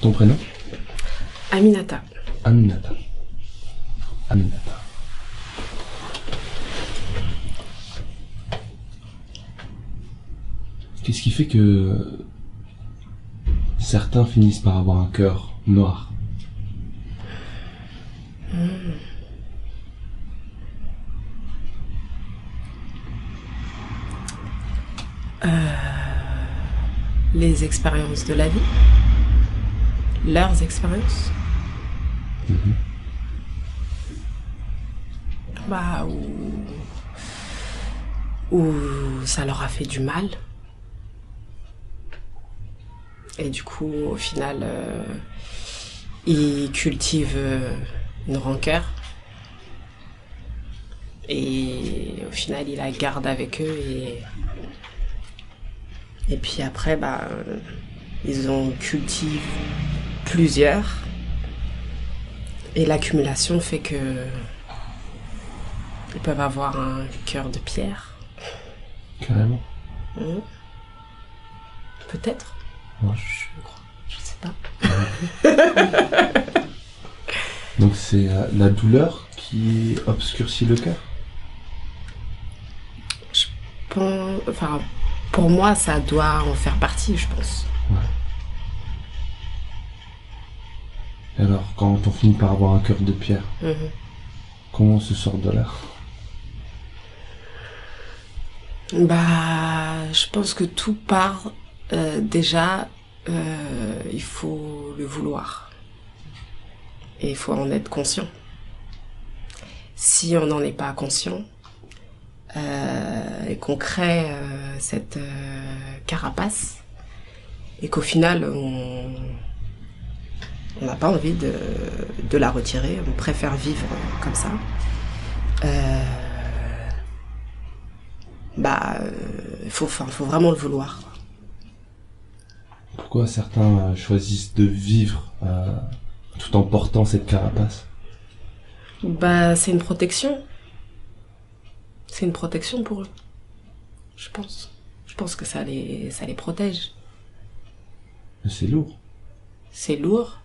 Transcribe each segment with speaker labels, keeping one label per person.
Speaker 1: Ton prénom?
Speaker 2: Aminata.
Speaker 1: Aminata. Aminata. Qu'est-ce qui fait que certains finissent par avoir un cœur noir?
Speaker 2: Les expériences de la vie. Leurs expériences. Bah, ou ça leur a fait du mal. Et du coup, au final, ils cultivent une rancœur. Et au final, ils la gardent avec eux. Et puis après, bah, ils en cultivent plusieurs. Et l'accumulation fait que ils peuvent avoir un cœur de pierre.
Speaker 1: Carrément.
Speaker 2: Peut-être.
Speaker 1: Ouais.
Speaker 2: Je sais pas.
Speaker 1: Donc c'est la douleur qui obscurcit le cœur?
Speaker 2: Enfin, pour moi, ça doit en faire partie, je pense.
Speaker 1: Ouais. Et alors, quand on finit par avoir un cœur de pierre, comment on se sort de là?
Speaker 2: Bah, je pense que tout part déjà, il faut le vouloir. Et il faut en être conscient. Si on n'en est pas conscient, et qu'on crée cette carapace, et qu'au final, on n'a pas envie de la retirer, on préfère vivre comme ça, faut vraiment le vouloir.
Speaker 1: Pourquoi certains choisissent de vivre tout en portant cette carapace?
Speaker 2: Bah, c'est une protection. C'est une protection pour eux, je pense. Je pense que ça les protège.
Speaker 1: Mais c'est lourd.
Speaker 2: C'est lourd,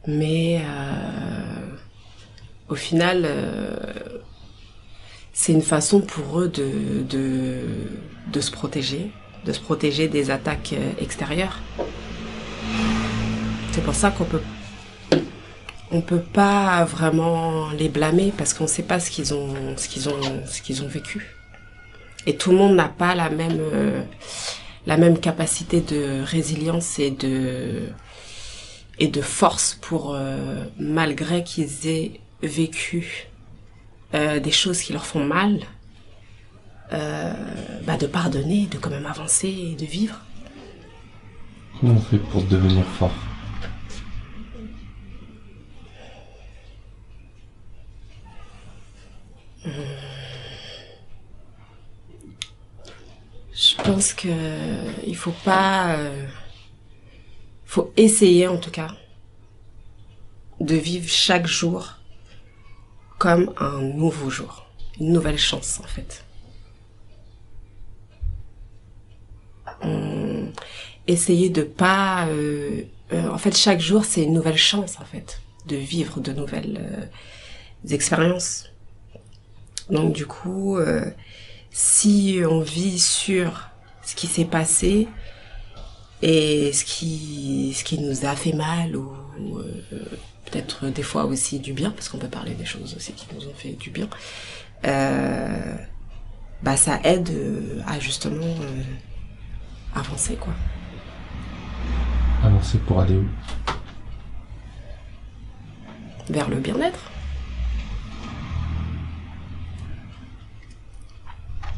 Speaker 2: mais au final, c'est une façon pour eux de se protéger des attaques extérieures. C'est pour ça on peut pas vraiment les blâmer parce qu'on sait pas ce qu'ils ont vécu. Et tout le monde n'a pas la même capacité de résilience et de force pour, malgré qu'ils aient vécu des choses qui leur font mal, de pardonner, de quand même avancer et de vivre.
Speaker 1: Comment on fait pour devenir fort?
Speaker 2: Je pense que il faut pas, faut essayer en tout cas de vivre chaque jour comme un nouveau jour, une nouvelle chance en fait. Essayer de pas, en fait chaque jour c'est une nouvelle chance en fait de vivre de nouvelles expériences. Donc du coup, si on vit sur ce qui s'est passé et ce qui nous a fait mal ou peut-être des fois aussi du bien, parce qu'on peut parler des choses aussi qui nous ont fait du bien, ça aide à justement avancer quoi.
Speaker 1: Avancer pour aller où?
Speaker 2: Vers le bien-être.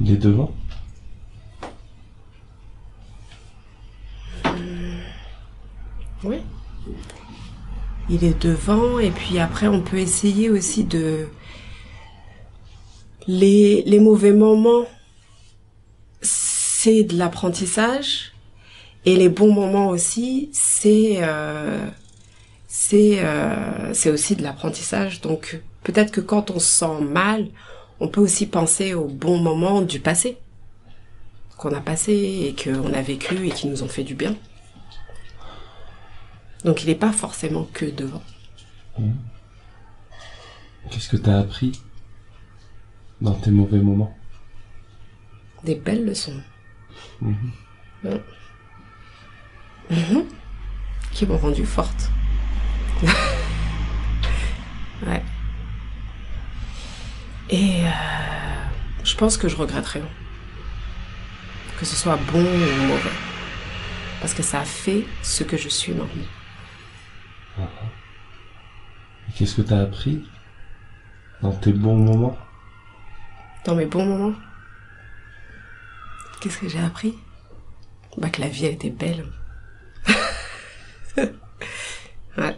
Speaker 1: Il est devant?
Speaker 2: Oui. Il est devant et puis après on peut essayer aussi de... Les mauvais moments, c'est de l'apprentissage et les bons moments aussi, c'est aussi de l'apprentissage. Donc peut-être que quand on se sent mal, on peut aussi penser aux bons moments du passé qu'on a passé et qu'on a vécu et qui nous ont fait du bien. Donc il n'est pas forcément que devant.
Speaker 1: Qu'est-ce que tu as appris dans tes mauvais moments?
Speaker 2: Des belles leçons. Qui m'ont rendue forte. Ouais. Et je pense que je regrette rien. Que ce soit bon ou mauvais. Parce que ça a fait ce que je suis maintenant.
Speaker 1: Et qu'est-ce que tu as appris dans tes bons moments?
Speaker 2: Dans mes bons moments? Qu'est-ce que j'ai appris? Bah que la vie, elle était belle. Ouais.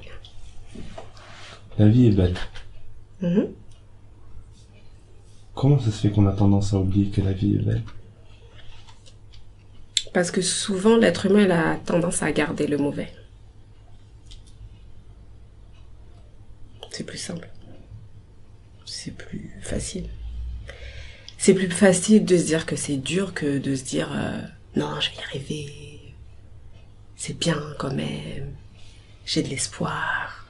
Speaker 1: La vie est belle. Comment ça se fait qu'on a tendance à oublier que la vie est belle?
Speaker 2: Parce que souvent, l'être humain, il a tendance à garder le mauvais. C'est plus simple. C'est plus facile. C'est plus facile de se dire que c'est dur que de se dire non, je vais y arriver. C'est bien quand même. J'ai de l'espoir.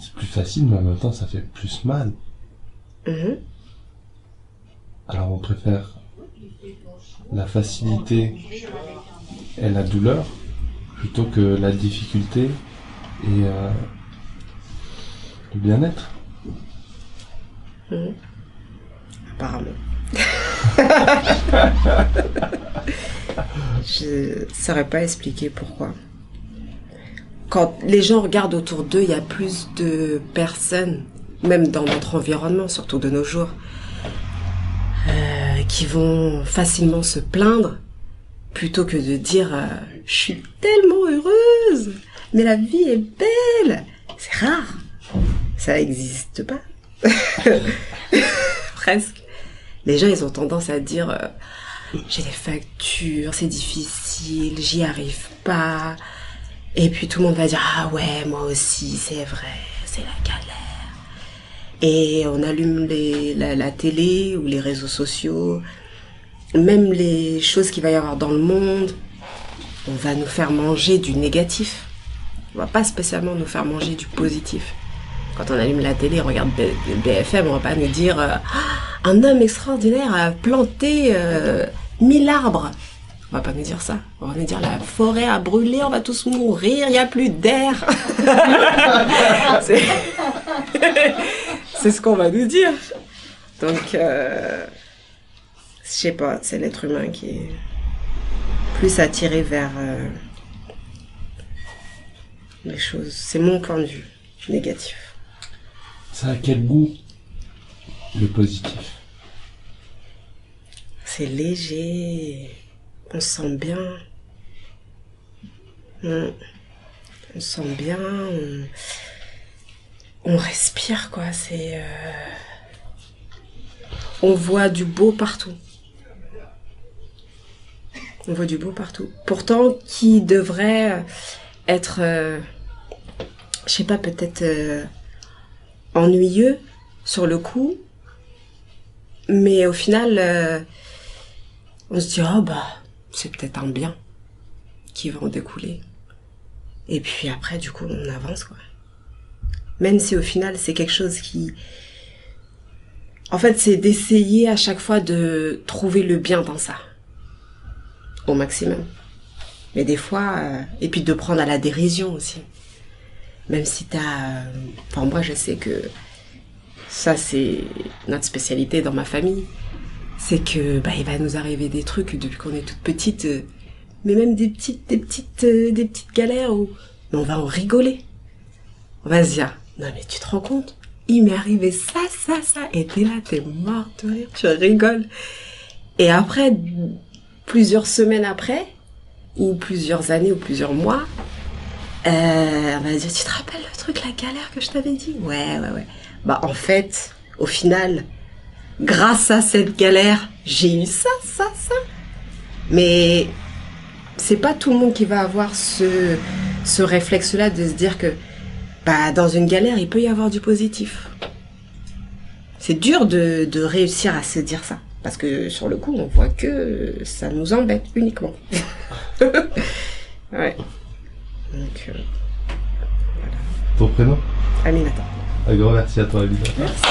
Speaker 1: C'est plus facile, mais en même temps, ça fait plus mal. Alors on préfère la facilité et la douleur plutôt que la difficulté et le bien-être.
Speaker 2: Apparemment. Je saurais pas expliquer pourquoi. Quand les gens regardent autour d'eux, il y a plus de personnes, même dans notre environnement, surtout de nos jours, qui vont facilement se plaindre plutôt que de dire je suis tellement heureuse, mais la vie est belle. C'est rare, ça n'existe pas. Presque. Les gens, ils ont tendance à dire j'ai des factures, c'est difficile, j'y arrive pas. Et puis tout le monde va dire ah ouais, moi aussi, c'est vrai, c'est la galère. Et on allume la télé ou les réseaux sociaux, même les choses qu'il va y avoir dans le monde, on va nous faire manger du négatif. On va pas spécialement nous faire manger du positif. Quand on allume la télé, on regarde BFM, on va pas nous dire un homme extraordinaire a planté 1000 arbres. On va pas nous dire ça. On va nous dire la forêt a brûlé, on va tous mourir, il n'y a plus d'air. C'est ce qu'on va nous dire. Donc, je sais pas, c'est l'être humain qui est plus attiré vers les choses. C'est mon point de vue négatif.
Speaker 1: Ça a quel goût, le positif?
Speaker 2: C'est léger. On se sent bien. On se sent bien. On respire, quoi. C'est... On voit du beau partout. On voit du beau partout. Pourtant, qui devrait être... je sais pas, peut-être... ennuyeux sur le coup. Mais au final... on se dit, oh bah... c'est peut-être un bien qui va en découler. Et puis après, du coup, on avance, quoi. Même si au final, c'est quelque chose qui... En fait, c'est d'essayer à chaque fois de trouver le bien dans ça. Au maximum. Mais des fois... Et puis de prendre à la dérision aussi. Même si t'as... Enfin, moi, je sais que... Ça, c'est notre spécialité dans ma famille. C'est que bah il va nous arriver des trucs depuis qu'on est toute petite, mais même des petites galères où on va en rigoler. On va se dire non mais tu te rends compte, il m'est arrivé ça, et t'es là, t'es mort de rire, tu rigoles. Et après, plusieurs semaines après, ou plusieurs années, ou plusieurs mois, on va se dire tu te rappelles le truc, la galère que je t'avais dit? Ouais. Bah en fait, au final, grâce à cette galère, j'ai eu ça. Mais c'est pas tout le monde qui va avoir ce réflexe-là de se dire que bah, dans une galère, il peut y avoir du positif. C'est dur de réussir à se dire ça. Parce que sur le coup, on voit que ça nous embête uniquement. Ouais. Donc, voilà.
Speaker 1: Ton prénom?
Speaker 2: Aminata.
Speaker 1: Un grand merci à toi, Aminata.
Speaker 2: Merci.